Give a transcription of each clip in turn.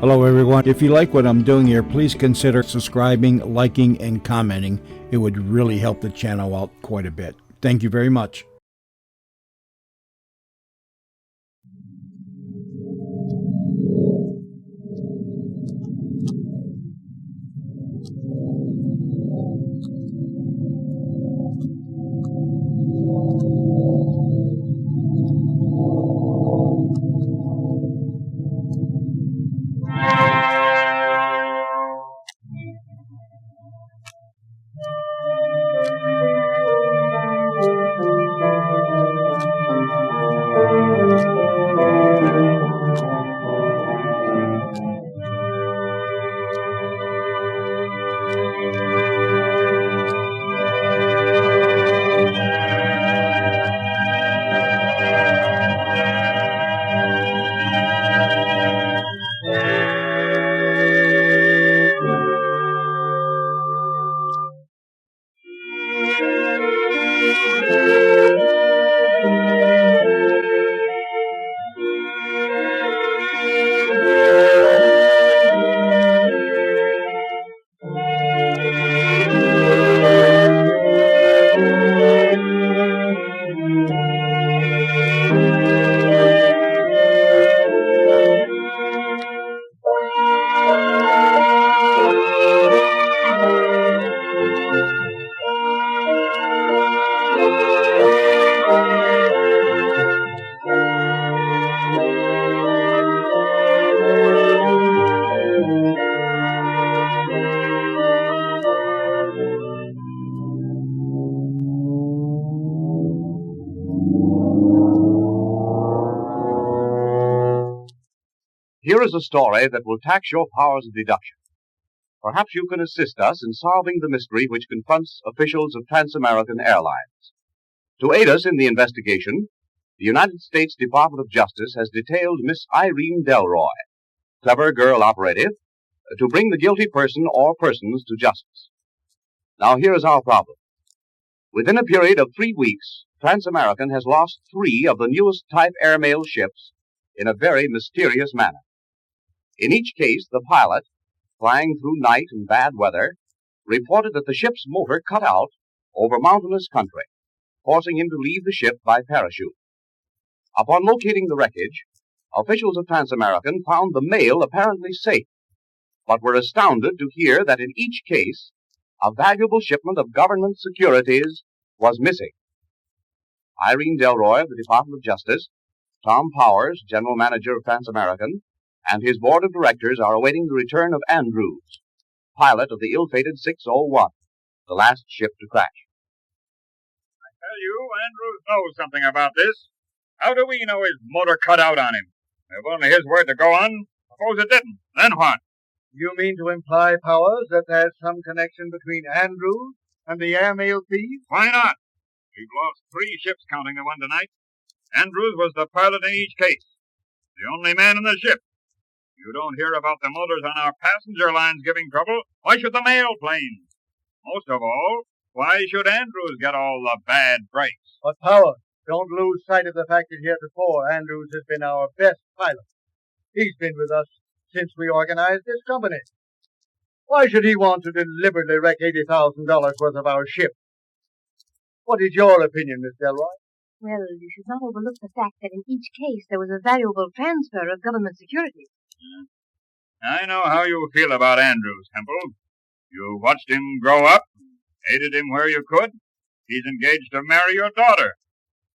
Hello, everyone. If you like what I'm doing here, please consider subscribing, liking, and commenting. It would really help the channel out quite a bit. Thank you very much. Here is a story that will tax your powers of deduction. Perhaps you can assist us in solving the mystery which confronts officials of Trans-American Airlines. To aid us in the investigation, the United States Department of Justice has detailed Miss Irene Delroy, clever girl operative, to bring the guilty person or persons to justice. Now here is our problem. Within a period of 3 weeks, Trans-American has lost 3 of the newest type airmail ships in a very mysterious manner. In each case, the pilot, flying through night and bad weather, reported that the ship's motor cut out over mountainous country, forcing him to leave the ship by parachute. Upon locating the wreckage, officials of Trans-American found the mail apparently safe, but were astounded to hear that in each case, a valuable shipment of government securities was missing. Irene Delroy of the Department of Justice, Tom Powers, General Manager of Trans-American, and his board of directors are awaiting the return of Andrews, pilot of the ill-fated 601, the last ship to crash. I tell you, Andrews knows something about this. How do we know his motor cut out on him? If only his word to go on, suppose it didn't, then what? You mean to imply, Powers, that there's some connection between Andrews and the airmail thieves? Why not? We've lost 3 ships counting the one tonight. Andrews was the pilot in each case, the only man in the ship. You don't hear about the motors on our passenger lines giving trouble. Why should the mail planes? Most of all, why should Andrews get all the bad breaks? But, Powers, don't lose sight of the fact that heretofore Andrews has been our best pilot. He's been with us since we organized this company. Why should he want to deliberately wreck $80,000 worth of our ship? What is your opinion, Miss Delroy? Well, you should not overlook the fact that in each case there was a valuable transfer of government securities. I know how you feel about Andrews, Temple. You watched him grow up, aided him where you could. He's engaged to marry your daughter.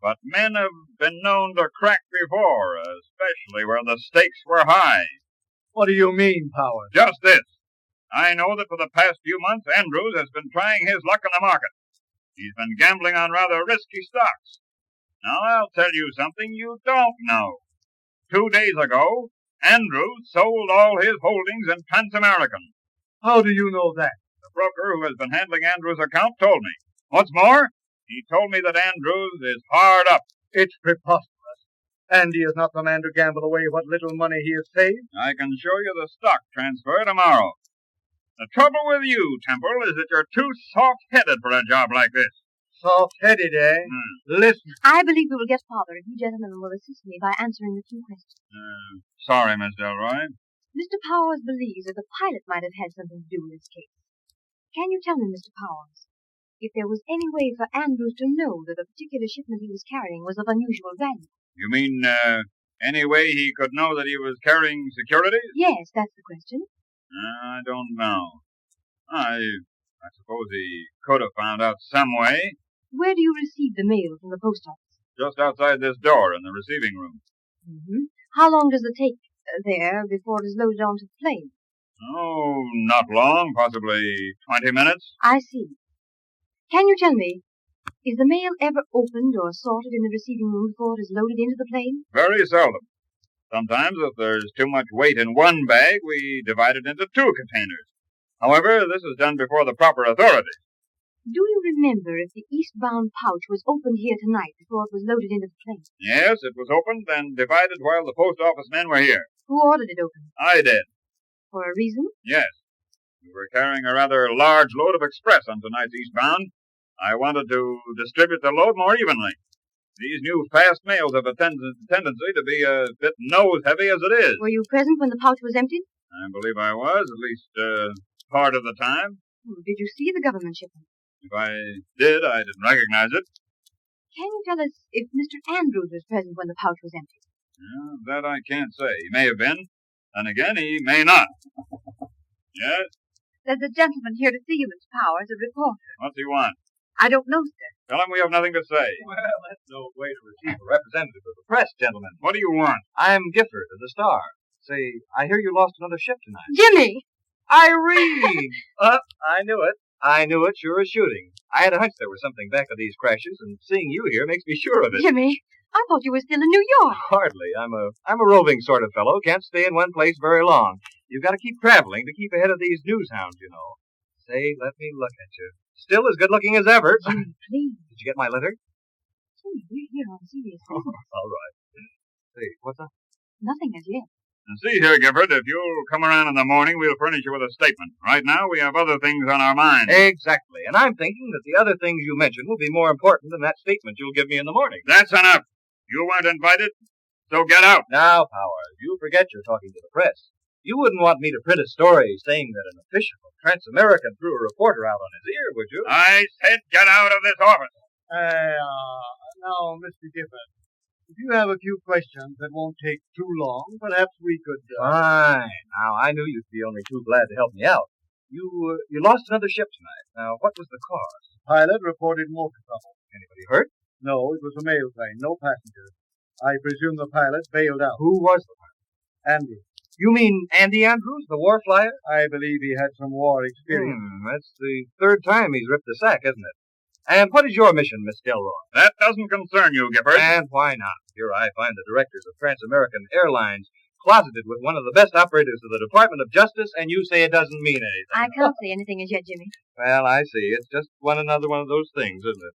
But men have been known to crack before, especially where the stakes were high. What do you mean, Powers? Just this. I know that for the past few months, Andrews has been trying his luck in the market. He's been gambling on rather risky stocks. Now, I'll tell you something you don't know. 2 days ago, Andrews sold all his holdings in Trans-American. How do you know that? The broker who has been handling Andrews' account told me. What's more, he told me that Andrews is hard up. It's preposterous. Andy is not the man to gamble away what little money he has saved. I can show you the stock transfer tomorrow. The trouble with you, Temple, is that you're too soft-headed for a job like this. Soft-headed, eh? Listen. I believe we will get farther if you gentlemen will assist me by answering a few questions. Sorry, Miss Delroy. Mr. Powers believes that the pilot might have had something to do with this case. Can you tell me, Mr. Powers, if there was any way for Andrews to know that the particular shipment he was carrying was of unusual value? You mean, any way he could know that he was carrying securities? Yes, that's the question. I don't know. I suppose he could have found out some way. Where do you receive the mail from the post office? Just outside this door in the receiving room. Mm-hmm. How long does it take there before it is loaded onto the plane? Oh, not long, possibly 20 minutes. I see. Can you tell me, is the mail ever opened or sorted in the receiving room before it is loaded into the plane? Very seldom. Sometimes, if there's too much weight in one bag, we divide it into 2 containers. However, this is done before the proper authorities. Do you remember if the eastbound pouch was opened here tonight before it was loaded into the plane? Yes, it was opened and divided while the post office men were here. Who ordered it opened? I did. For a reason? Yes. We were carrying a rather large load of express on tonight's eastbound. I wanted to distribute the load more evenly. These new fast mails have a tendency to be a bit nose-heavy as it is. Were you present when the pouch was emptied? I believe I was, at least part of the time. Did you see the government shipment? If I did, I didn't recognize it. Can you tell us if Mr. Andrews was present when the pouch was emptied? That I can't say. He may have been, and again, he may not. Yes? There's a gentleman here to see you, Mr. Powers, a reporter. What's he want? I don't know, sir. Tell him we have nothing to say. Well, that's no way to receive a representative of the press, gentlemen. What do you want? I'm Gifford of the Star. Say, I hear you lost another ship tonight. Jimmy! Irene! I knew it. I knew it, sure as shooting. I had a hunch there was something back of these crashes, and seeing you here makes me sure of it. Jimmy, I thought you were still in New York. Hardly. I'm a roving sort of fellow. Can't stay in one place very long. You've got to keep traveling to keep ahead of these news hounds, you know. Say, let me look at you. Still as good-looking as ever. Jimmy, please. Did you get my letter? Jimmy, we're here on serious business. All right. Say, what's up? Nothing as yet. Now, see here, Gifford, if you'll come around in the morning, we'll furnish you with a statement. Right now, we have other things on our minds. Exactly. And I'm thinking that the other things you mentioned will be more important than that statement you'll give me in the morning. That's enough. You weren't invited, so get out. Now, Powers, you forget you're talking to the press. You wouldn't want me to print a story saying that an official of Trans-American threw a reporter out on his ear, would you? I said get out of this office. Now, Mr. Gifford, if you have a few questions that won't take too long, perhaps we could... Fine. Now, I knew you'd be only too glad to help me out. You lost another ship tonight. Now, what was the cause? Pilot reported motor trouble. Anybody hurt? No, it was a mail plane, no passengers. I presume the pilot bailed out. Who was the pilot? Andrews. You mean Andy Andrews, the war flyer? I believe he had some war experience. That's the third time he's ripped the sack, isn't it? And what is your mission, Miss Delroy? That doesn't concern you, Gifford. And why not? Here I find the directors of Trans-American Airlines closeted with one of the best operators of the Department of Justice, and you say it doesn't mean anything. I can't say anything as yet, Jimmy. Well, I see. It's just another one of those things, isn't it?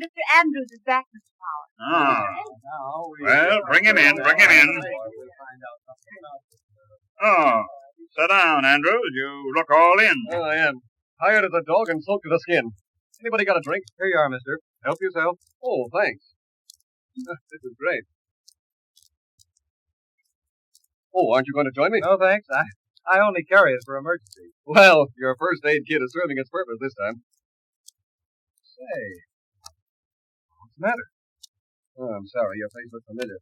Mr. Andrews is back, Mr. Powers. Ah. Now Well, bring him in, bring him in. Oh, sit down, Andrews. You look all in. Oh, I am. Tired as a dog and soaked to the skin. Anybody got a drink? Here you are, mister. Help yourself. Oh, thanks. This is great. Oh, aren't you going to join me? No, thanks. I only carry it for emergencies. Well, your first aid kit is serving its purpose this time. Say, what's the matter? Oh, I'm sorry. Your face looks familiar.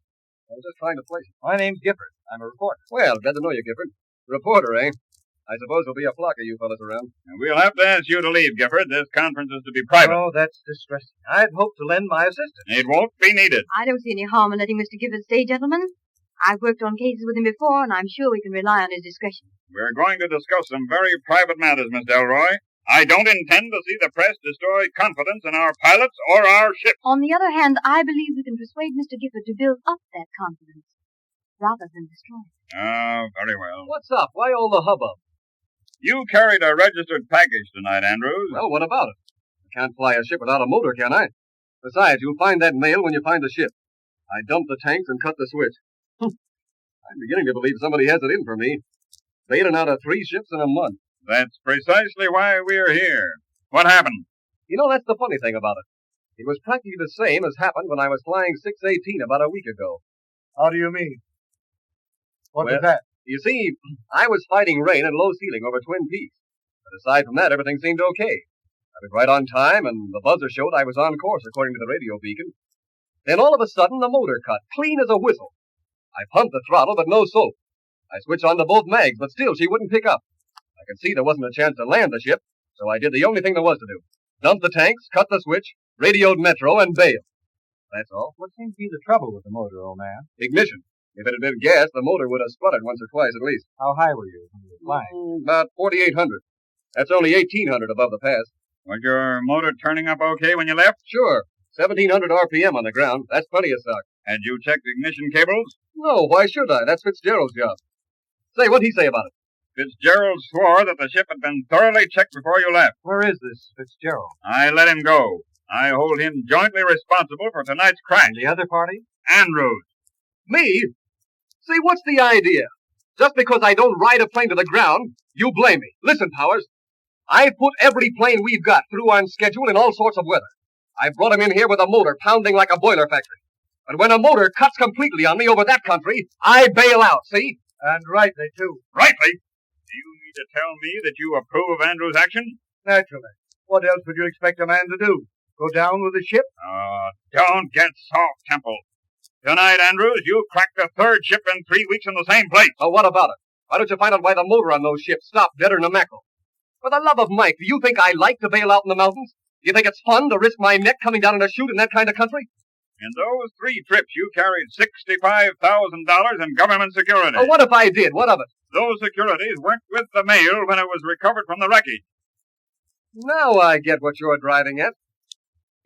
I was just trying to place it. My name's Gifford. I'm a reporter. Well, glad to know you, Gifford. Reporter, eh? I suppose there'll be a flock of you fellas around. We'll have to ask you to leave, Gifford. This conference is to be private. Oh, that's distressing. I'd hoped to lend my assistance. It won't be needed. I don't see any harm in letting Mr. Gifford stay, gentlemen. I've worked on cases with him before, and I'm sure we can rely on his discretion. We're going to discuss some very private matters, Miss Delroy. I don't intend to see the press destroy confidence in our pilots or our ship. On the other hand, I believe we can persuade Mr. Gifford to build up that confidence rather than destroy it. Oh, very well. What's up? Why all the hubbub? You carried a registered package tonight, Andrews. Well, what about it? I can't fly a ship without a motor, can I? Besides, you'll find that mail when you find the ship. I dumped the tanks and cut the switch. I'm beginning to believe somebody has it in for me. Bailing out of 3 ships in a month. That's precisely why we're here. What happened? You know, that's the funny thing about it. It was practically the same as happened when I was flying 618 about a week ago. How do you mean? What Well- was that? You see, I was fighting rain and low ceiling over Twin Peaks. But aside from that, everything seemed okay. I was right on time, and the buzzer showed I was on course according to the radio beacon. Then all of a sudden, the motor cut, clean as a whistle. I pumped the throttle, but no soap. I switched on to both mags, but still she wouldn't pick up. I could see there wasn't a chance to land the ship, so I did the only thing there was to do. Dumped the tanks, cut the switch, radioed Metro, and bailed. That's all. What seems to be the trouble with the motor, old man? Ignition. If it had been gas, the motor would have spluttered once or twice at least. How high were you when you were flying? About 4,800. That's only 1,800 above the pass. Was your motor turning up okay when you left? Sure. 1,700 RPM on the ground. That's plenty of stock. Had you checked ignition cables? No, why should I? That's Fitzgerald's job. Say, what'd he say about it? Fitzgerald swore that the ship had been thoroughly checked before you left. Where is this Fitzgerald? I let him go. I hold him jointly responsible for tonight's crash. And the other party? Andrews. Me? See, what's the idea? Just because I don't ride a plane to the ground, you blame me. Listen, Powers. I've put every plane we've got through on schedule in all sorts of weather. I brought him in here with a motor pounding like a boiler factory. But when a motor cuts completely on me over that country, I bail out, see? And rightly, too. Rightly? Do you mean to tell me that you approve of Andrews' action? Naturally. What else would you expect a man to do? Go down with the ship? Don't get soft-tempered. Tonight, Andrews, you cracked the third ship in 3 weeks in the same place. Oh, what about it? Why don't you find out why the motor on those ships stopped deader than a mackerel? For the love of Mike, do you think I like to bail out in the mountains? Do you think it's fun to risk my neck coming down in a chute in that kind of country? In those 3 trips, you carried $65,000 in government security. Oh, what if I did? What of it? Those securities weren't with the mail when it was recovered from the wreckage. Now I get what you're driving at.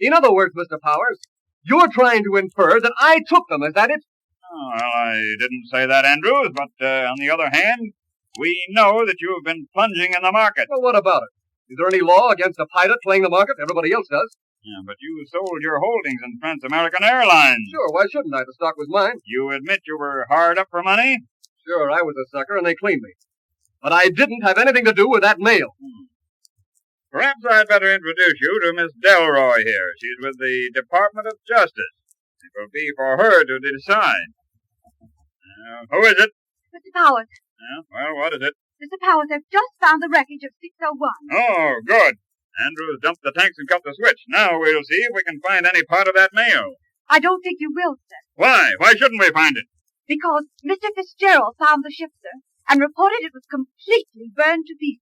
In other words, Mr. Powers, you're trying to infer that I took them, is that it? Oh, well, I didn't say that, Andrews, but on the other hand, we know that you've been plunging in the market. Well, what about it? Is there any law against a pilot playing the market? Everybody else does. Yeah, but you sold your holdings in Trans-American Airlines. Sure, why shouldn't I? The stock was mine. You admit you were hard up for money? Sure, I was a sucker, and they cleaned me. But I didn't have anything to do with that mail. Perhaps I'd better introduce you to Miss Delroy here. She's with the Department of Justice. It will be for her to decide. Who is it? Mr. Powers. Well, what is it? Mr. Powers, I've just found the wreckage of 601. Oh, good. Andrews dumped the tanks and cut the switch. Now we'll see if we can find any part of that mail. I don't think you will, sir. Why? Why shouldn't we find it? Because Mr. Fitzgerald found the ship, sir, and reported it was completely burned to pieces.